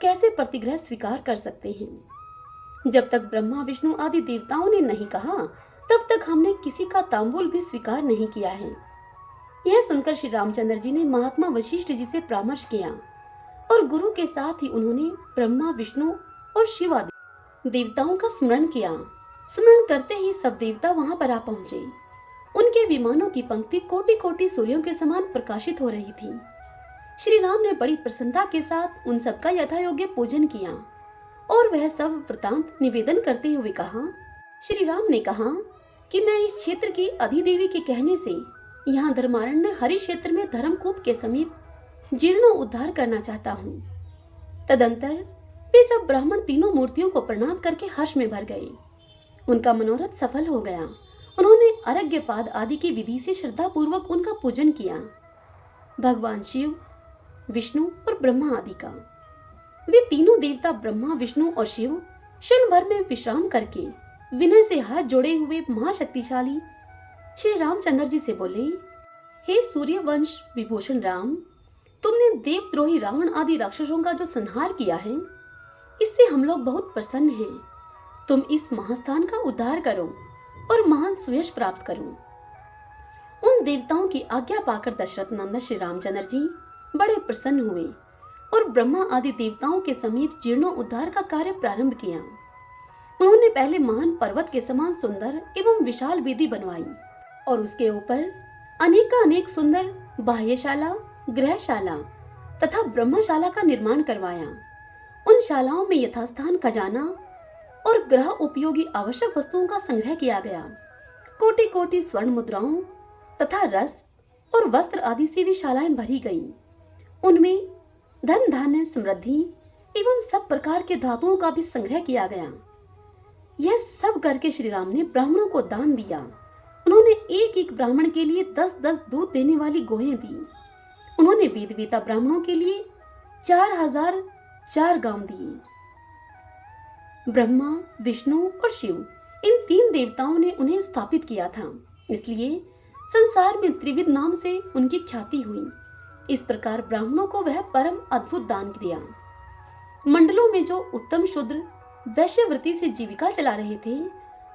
कैसे प्रतिग्रह स्वीकार कर सकते हैं। जब तक ब्रह्मा, विष्णु आदि देवताओं ने नहीं कहा, तब तक हमने किसी का तांबूल भी स्वीकार नहीं किया है। यह सुनकर श्री रामचंद्र जी ने महात्मा वशिष्ठ जी से परामर्श किया और गुरु के साथ ही उन्होंने ब्रह्मा, विष्णु और शिव आदि देवताओं का स्मरण किया। स्मरण करते ही सब देवता वहां पर आ पहुंचे। उनके विमानों की पंक्ति कोटि कोटि सूर्यों के समान प्रकाशित हो रही थी। श्री राम ने बड़ी प्रसन्नता के साथ उन सबका यथायोग्य पूजन किया और वह सब वृतांत निवेदन करते हुए कहा। श्री राम ने कहा कि मैं इस क्षेत्र की अधिदेवी के कहने से यहाँ धर्मारण्य हरि क्षेत्र में धर्मकूप के समीप जीर्णोद्धार करना चाहता हूँ। तदंतर वे सब ब्राह्मण तीनों मूर्तियों को प्रणाम करके हर्ष में भर गए। उनका मनोरथ सफल हो गया। उन्होंने अर्घ्यपाद आदि की विधि से श्रद्धा पूर्वक उनका पूजन किया, भगवान शिव, विष्णु और ब्रह्मा आदि का। वे तीनों देवता ब्रह्मा, विष्णु और शिव क्षण भर में विश्राम करके विनय से हाथ जोड़े हुए महाशक्तिशाली श्री रामचंद्र जी से बोले, हे सूर्यवंश विभूषण राम, तुमने देवद्रोही रावण आदि राक्षसों का जो संहार किया है, इससे हम लोग बहुत प्रसन्न हैं। तुम इस महास्थान का उद्धार करो और महान सुयश प्राप्त करो। उन देवताओं की आज्ञा पाकर दशरथ नंदन श्री रामचंद्र जी बड़े प्रसन्न हुए और ब्रह्मा आदि देवताओं के समीप जीर्णोद्धार का कार्य प्रारंभ किया। उन्होंने पहले महान पर्वत के समान सुंदर एवं विशाल वेदी बनवाई और उसके ऊपर अनेक सुंदर बाह्यशाला, गृहशाला तथा ब्रह्मशाला का निर्माण करवाया। उन शालाओं में यथास्थान खजाना और ग्रह उपयोगी आवश्यक वस्तुओं का संग्रह किया गया। कोटि कोटि स्वर्ण मुद्राओं तथा रस और वस्त्र आदि से भी शालाएं भरी गईं। उनमें धन धान्य, समृद्धि एवं सब प्रकार के धातुओं का भी संग्रह किया गया। यह सब करके श्री राम ने ब्राह्मणों को दान दिया। उन्होंने एक एक ब्राह्मण के लिए 10-10 दूध देने वाली गोहें दी। उन्होंने वेदवेता ब्राह्मणों के लिए 4004 गांव दिए। ब्रह्मा, विष्णु और शिव इन तीन देवताओं ने उन्हें स्थापित किया था, इसलिए संसार में त्रिविध नाम से उनकी ख्याति हुई। इस प्रकार ब्राह्मणों को वह परम अद्भुत दान दिया। मंडलों में जो उत्तम शूद्र वैश्यवृत्ति से जीविका चला रहे थे,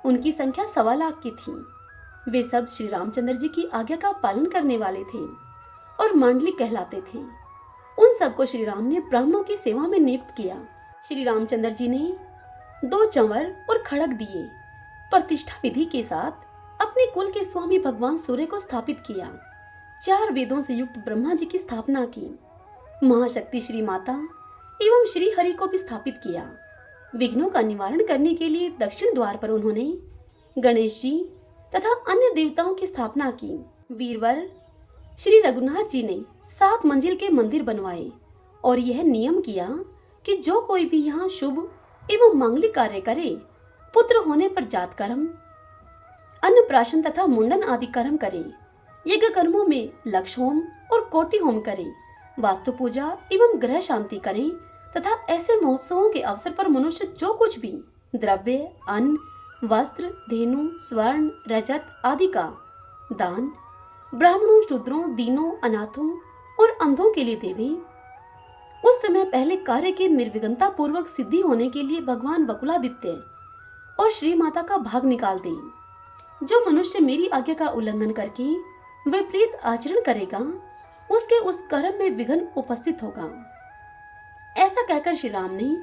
उनकी संख्या 1.25 लाख की थी। वे सब श्री रामचंद्र जी की आज्ञा का पालन करने वाले थे और मांडलिक कहलाते थे। उन सबको श्री राम ने ब्राह्मणों की सेवा में नियुक्त किया। श्री रामचंद्र जी ने 2 चंवर और खड़ग दिए। प्रतिष्ठा विधि के साथ अपने कुल के स्वामी भगवान सूर्य को स्थापित किया। 4 वेदों से युक्त ब्रह्मा जी की स्थापना की। महाशक्ति श्री माता एवं श्री हरि को भी स्थापित किया। विघ्नों का निवारण करने के लिए दक्षिण द्वार पर उन्होंने गणेश जी तथा अन्य देवताओं की स्थापना की। वीरवर श्री रघुनाथ जी ने 7 मंजिल के मंदिर बनवाए और यह नियम किया कि जो कोई भी यहाँ शुभ एवं मांगलिक कार्य करे, पुत्र होने पर जात कर्म, अन्नप्राशन तथा मुंडन आदि कर्म करे, यज्ञ कर्मों में लक्ष होम और कोटि होम करे, वास्तु पूजा एवं ग्रह शांति करें तथा ऐसे महोत्सवों के अवसर पर मनुष्य जो कुछ भी द्रव्य, अन्न, वस्त्र, धेनु, स्वर्ण, रजत आदि का दान ब्राह्मणों, शूद्रों, दीनों, अनाथों और अंधों के लिए देवे। उस समय पहले कार्य की निर्विघ्नता पूर्वक सिद्धि होने के लिए भगवान वकुलादित्य और श्री माता का भाग निकाल दे। जो मनुष्य मेरी आज्ञा का उल्लंघन करके विपरीत आचरण करेगा, उसके उस कर्म में विघ्न उपस्थित होगा। ऐसा कहकर श्री राम ने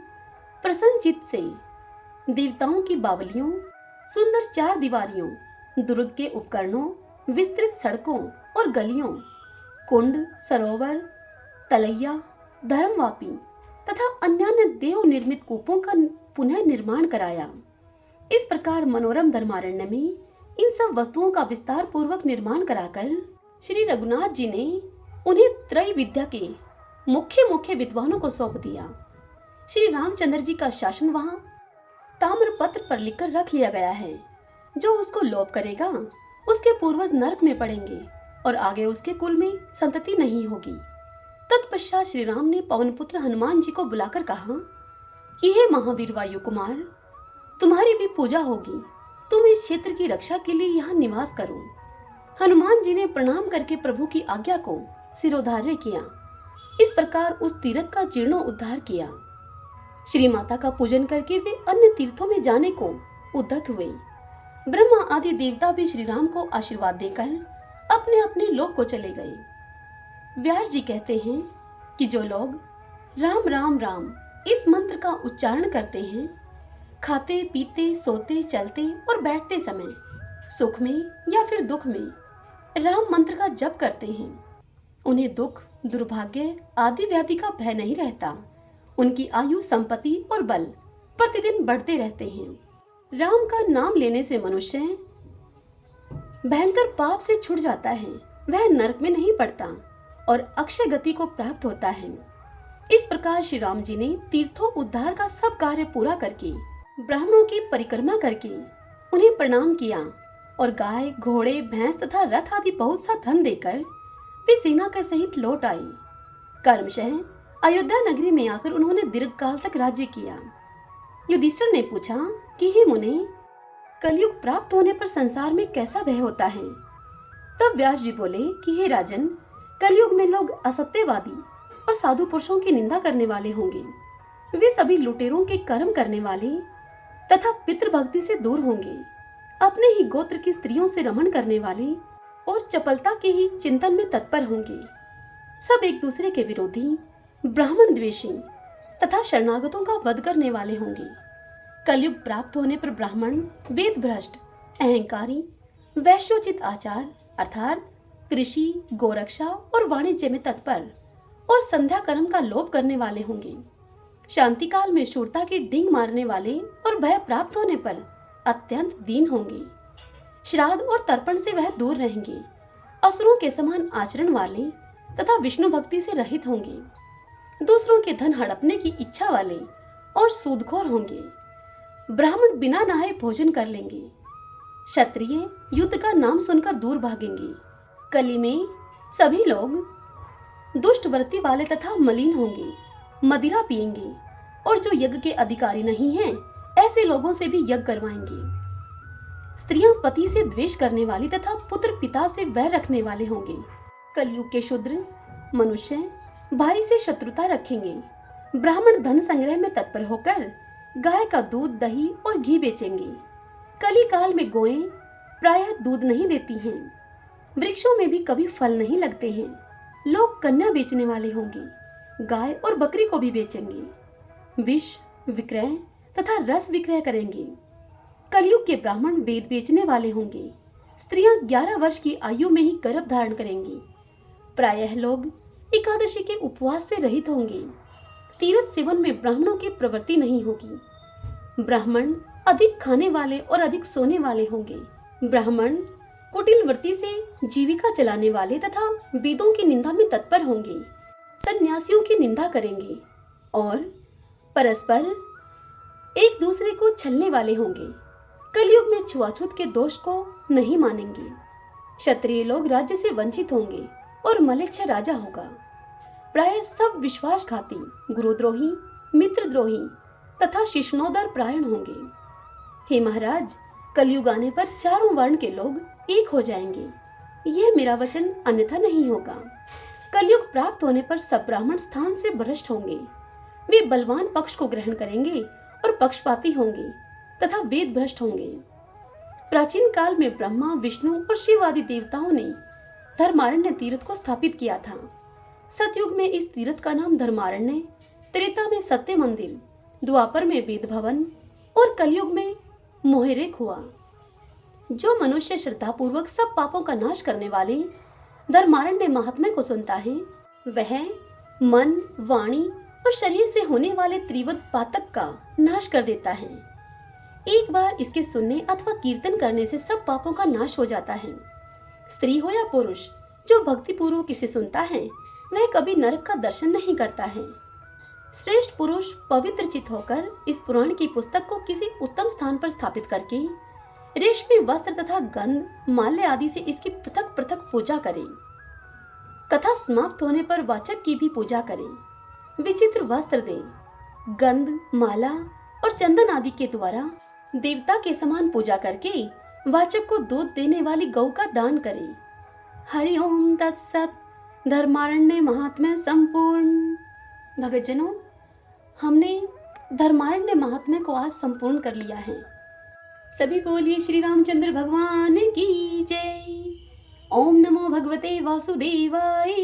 प्रसन्न चित्त से देवताओं की बावलियों, सुंदर 4 दीवारियों, दुर्ग के उपकरणों, विस्तृत सड़कों और गलियों, कुंड, सरोवर, तलैया, धर्मवापी तथा अन्य देव निर्मित कूपों का पुनः निर्माण कराया। इस प्रकार मनोरम धर्मारण्य में इन सब वस्तुओं का विस्तार पूर्वक निर्माण कराकर श्री रघुनाथ जी ने उन्हें त्रय विद्या के मुख्य विद्वानों को सौंप दिया। श्री रामचंद्र जी का शासन वहां ताम्र पत्र पर लिखकर रख लिया गया है। जो उसको लोप करेगा, उसके पूर्वज नरक में पड़ेंगे और आगे उसके कुल में संतति नहीं होगी। तत्पश्चात श्री राम ने पवन पुत्र हनुमान जी को बुलाकर कहा कि हे महावीर वायु कुमार, तुम्हारी भी पूजा होगी। तुम इस क्षेत्र की रक्षा के लिए यहाँ निवास करो। हनुमान जी ने प्रणाम करके प्रभु की आज्ञा को सिरोधार्य किया। इस प्रकार उस तीर्थ का जीर्णोद्धार किया। श्री माता का पूजन करके वे अन्य तीर्थों में जाने को उद्यत हुए। ब्रह्मा आदि देवता भी श्री राम को आशीर्वाद देकर अपने अपने लोक को चले गए। व्यास जी कहते हैं कि जो लोग राम राम राम इस मंत्र का उच्चारण करते हैं, खाते पीते सोते चलते और बैठते समय सुख में या फिर दुख में राम मंत्र का जप करते हैं, उन्हें दुख, दुर्भाग्य आदि व्याधि का भय नहीं रहता। उनकी आयु, संपत्ति और बल प्रतिदिन बढ़ते रहते हैं। राम का नाम लेने से मनुष्य भयंकर पाप से छूट जाता है, वह नरक में नहीं पड़ता और अक्षय गति को प्राप्त होता है। इस प्रकार श्री राम जी ने तीर्थों उद्धार का सब कार्य पूरा करके ब्राह्मणों की परिक्रमा करके उन्हें प्रणाम किया और गाय, घोड़े, भैंस तथा रथ आदि बहुत सा धन देकर वे सेना के सहित लौट आई। कर्मशः अयोध्या नगरी में आकर उन्होंने दीर्घ काल तक राज्य किया। युधिष्ठिर ने पूछा कि हे मुने, कलयुग प्राप्त होने पर संसार में कैसा भय होता है? तब व्यास जी बोले कि हे राजन, कलयुग में लोग असत्यवादी और साधु पुरुषों की निंदा करने वाले होंगे। वे सभी लुटेरों के कर्म करने वाले तथा पितृभक्ति से दूर होंगे, अपने ही गोत्र की स्त्रियों से रमण करने वाले और चपलता के ही चिंतन में तत्पर होंगे। सब एक दूसरे के विरोधी, ब्राह्मण द्वेषी तथा शरणागतों का वध करने वाले होंगे। कलयुग प्राप्त होने पर ब्राह्मण वेद भ्रष्ट, अहंकारी, वैश्योचित आचार अर्थात कृषि, गोरक्षा और वाणिज्य में तत्पर और संध्या कर्म का लोभ करने वाले होंगे। शांति काल में शूरता की डींग मारने वाले और भय प्राप्त होने पर अत्यंत दीन होंगे। श्राद्ध और तर्पण से वह दूर रहेंगे। असुरों के समान आचरण वाले तथा विष्णु भक्ति से रहित होंगे। दूसरों के धन हड़पने की इच्छा वाले और सूदखोर होंगे। ब्राह्मण बिना नहाए भोजन कर लेंगे। क्षत्रिय युद्ध का नाम सुनकर दूर भागेंगे। कली में सभी लोग दुष्ट वृत्ति वाले तथा मलिन होंगे, मदिरा पिएंगे और जो यज्ञ के अधिकारी नहीं हैं, ऐसे लोगों से भी यज्ञ करवाएंगे। स्त्रियां पति से द्वेष करने वाली तथा पुत्र पिता से वैर रखने वाले होंगे। कलयुग के शूद्र मनुष्य भाई से शत्रुता रखेंगे। ब्राह्मण धन संग्रह में तत्पर होकर गाय का दूध, दही और घी बेचेंगे। कली काल में गोएं प्रायः दूध नहीं देती हैं। वृक्षों में भी कभी फल नहीं लगते हैं। लोग कन्या बेचने वाले होंगे, गाय और बकरी को भी बेचेंगे। विष विक्रय तथा रस विक्रय करेंगे। कलयुग के ब्राह्मण वेद बेचने वाले होंगे। स्त्रियां 11 वर्ष की आयु में ही गर्भ धारण करेंगी। प्रायः लोग एकादशी के उपवास से रहित होंगे। तीर्थ सेवन में ब्राह्मणों की प्रवृत्ति नहीं होगी। ब्राह्मण अधिक खाने वाले और अधिक सोने वाले होंगे। ब्राह्मण कुटिल वृत्ति से जीविका चलाने वाले तथा वेदों की निंदा में तत्पर होंगे। सन्यासियों की निंदा करेंगे और परस्पर एक दूसरे को छलने वाले होंगे। कलयुग में छुआछूत के दोष को नहीं मानेंगे। क्षत्रिय लोग राज्य से वंचित होंगे और मलेच्छ राजा होगा। प्राय सब विश्वासघाती, गुरुद्रोही, मित्रद्रोही तथा शिष्णोदर प्रायण होंगे। हे महाराज, कलयुग आने पर चारों वर्ण के लोग एक हो जाएंगे। यह मेरा वचन अन्यथा नहीं होगा। कलयुग प्राप्त होने पर सब ब्राह्मण स्थान से भ्रष्ट होंगे। वे बलवान पक्ष को ग्रहण करेंगे और पक्षपाती होंगे तथा वेद भ्रष्ट होंगे। प्राचीन काल में ब्रह्मा, विष्णु और शिव आदि देवताओं ने धर्मारण्य तीर्थ को स्थापित किया था। सतयुग में इस तीर्थ का नाम धर्मारण्य, त्रेता में सत्य मंदिर, द्वापर में वेद भवन और कलयुग में मोहरेख हुआ। जो मनुष्य श्रद्धा पूर्वक सब पापों का नाश करने वाले धर्मारण्य महात्म्य को सुनता है, वह मन, वाणी और शरीर से होने वाले त्रिवद पातक का नाश कर देता है। एक बार इसके सुनने अथवा कीर्तन करने से सब पापों का नाश हो जाता है। स्त्री हो या पुरुष, जो भक्ति पूर्वक इसे सुनता है, वह कभी नरक का दर्शन नहीं करता है। श्रेष्ठ पुरुष पवित्र चित होकर इस पुराण की पुस्तक को किसी उत्तम स्थान पर स्थापित करके रेशमी वस्त्र तथा गंध, माल्य आदि से इसकी पृथक पृथक पूजा करें। कथा समाप्त होने पर वाचक की भी पूजा करें। विचित्र वस्त्र दें। गंध, माला और चंदन आदि के द्वारा देवता के समान पूजा करके वाचक को दूध देने वाली गौ का दान करें। हरि ओम तत्सत। धर्मारण्य महात्म्य संपूर्ण। भगतजनों, हमने धर्मारण्य महात्म्य को आज संपूर्ण कर लिया है। सभी बोलिए श्री रामचंद्र भगवान की जय। ओम नमो भगवते वासुदेवाय।